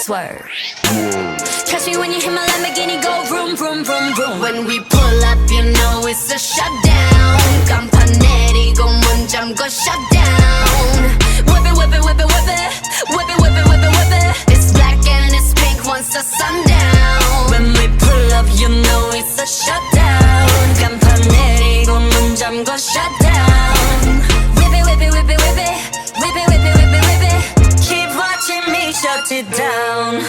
Swerve. Trust me when you hear my Lamborghini go vroom, vroom, vroom, vroom. When we pull up, you know it's a shutdown. 간판 내리고 문 잠궈 shutdown. Whip it, whip it, whip it, whip it. Whip it, whip it, whip it, whip it. It's black and it's pink once the sun down. When we pull up, you know it's a shutdown. 간판 내리고 문 잠궈 shutdown. Whip it, whip it, whip it, whip it. Whip it, whip it, whip it, whip it. Keep watching me shut it down.